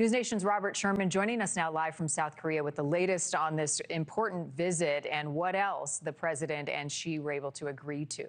NewsNation's Robert Sherman joining us now live from South Korea with the latest on this important visit and what else the president and Xi were able to agree to.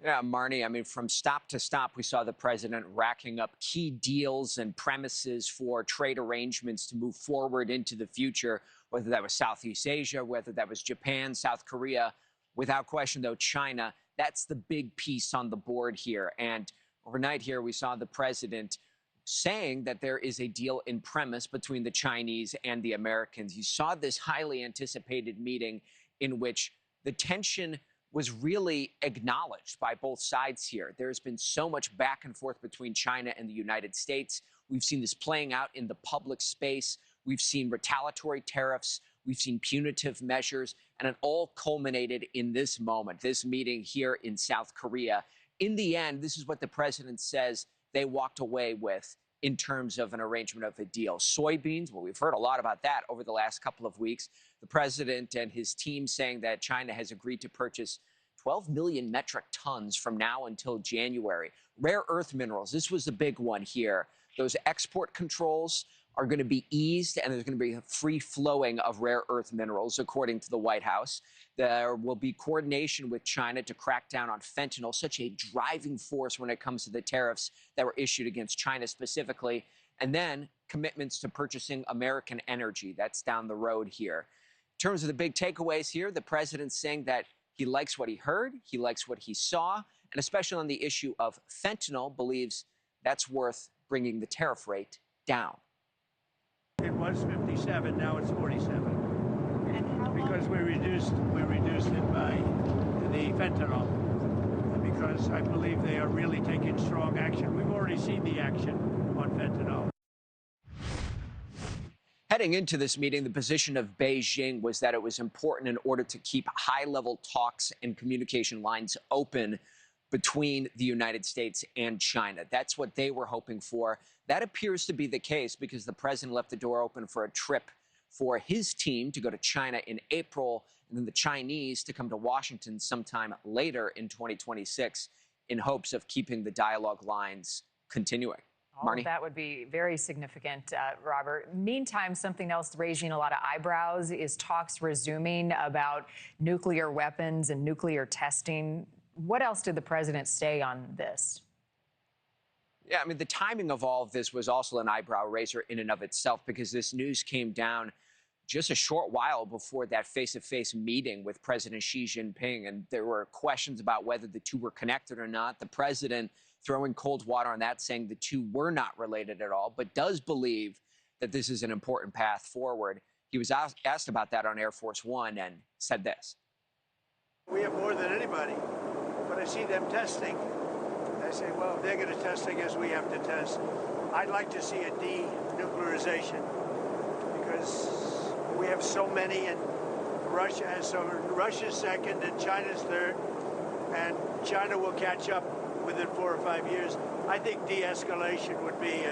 Yeah, Marni, I mean, from stop to stop, we saw the president racking up key deals and premises for trade arrangements to move forward into the future, whether that was Southeast Asia, whether that was Japan, South Korea. Without question, though, China, that's the big piece on the board here. And overnight here, we saw the president saying that there is a deal in premise between the Chinese and the Americans. You saw this highly anticipated meeting in which the tension was really acknowledged by both sides here. There's been so much back and forth between China and the United States. We've seen this playing out in the public space. We've seen retaliatory tariffs. We've seen punitive measures, and it all culminated in this moment, this meeting here in South Korea. In the end, this is what the president says they walked away with in terms of an arrangement of a deal. Soybeans, well, we've heard a lot about that over the last couple of weeks. The president and his team saying that China has agreed to purchase 12 million metric tons from now until January. Rare earth minerals, this was the big one here. Those export controls are going to be eased, and there's going to be a free flowing of rare earth minerals, according to the White House. There will be coordination with China to crack down on fentanyl, such a driving force when it comes to the tariffs that were issued against China specifically. And then commitments to purchasing American energy. That's down the road here. In terms of the big takeaways here, the president's saying that he likes what he heard, he likes what he saw, and especially on the issue of fentanyl, believes that's worth bringing the tariff rate down. It was 57, now it's 47. And how because we reduced it by the fentanyl. Because I believe they are really taking strong action. We've already seen the action on fentanyl. Heading into this meeting, the position of Beijing was that it was important in order to keep high-level talks and communication lines open between the United States and China. That's what they were hoping for. That appears to be the case because the president left the door open for a trip for his team to go to China in April, and then the Chinese to come to Washington sometime later in 2026 in hopes of keeping the dialogue lines continuing. All of that would be very significant, Robert. Meantime, something else raising a lot of eyebrows is talks resuming about nuclear weapons and nuclear testing. What else did the president say on this? Yeah, I mean, the timing of all of this was also an eyebrow raiser in and of itself, because this news came down just a short while before that face-to-face meeting with President Xi Jinping, and there were questions about whether the two were connected or not. The president throwing cold water on that, saying the two were not related at all, but does believe that this is an important path forward. He was asked about that on Air Force One and said this. We have more than anybody, but I see them testing. I say, well, if they're going to test, I guess we have to test. I'd like to see a denuclearization because we have so many, and Russia has so Russia's second and China's third, and China will catch up within 4 or 5 years. I think de-escalation would be,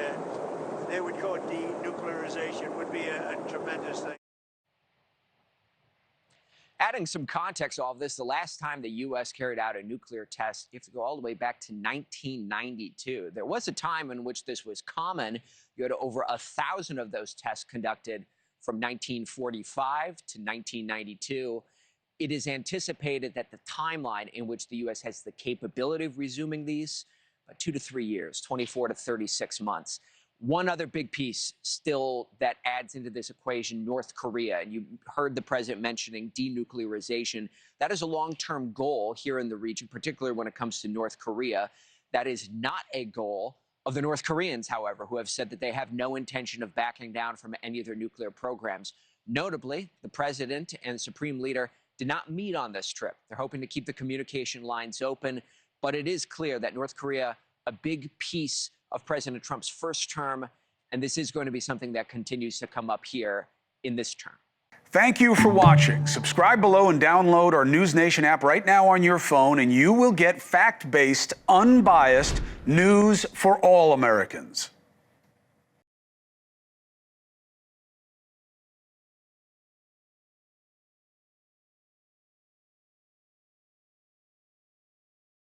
they would call it denuclearization, would be a tremendous thing. Adding some context to all of this, the last time the U.S. carried out a nuclear test, you have to go all the way back to 1992. There was a time in which this was common. You had over 1,000 of those tests conducted from 1945 to 1992. It is anticipated that the timeline in which the U.S. has the capability of resuming these, 2 to 3 years, 24 to 36 months. One other big piece still that adds into this equation, North Korea. And you heard the president mentioning denuclearization. That is a long-term goal here in the region, particularly when it comes to North Korea. That is not a goal of the North Koreans, however, who have said that they have no intention of backing down from any of their nuclear programs. Notably, the president and Supreme Leader did not meet on this trip. They're hoping to keep the communication lines open, but it is clear that North Korea, a big piece of President Trump's first term, and this is going to be something that continues to come up here in this term. Thank you for watching. Subscribe below and download our NewsNation app right now on your phone, and you will get fact-based, unbiased news for all Americans.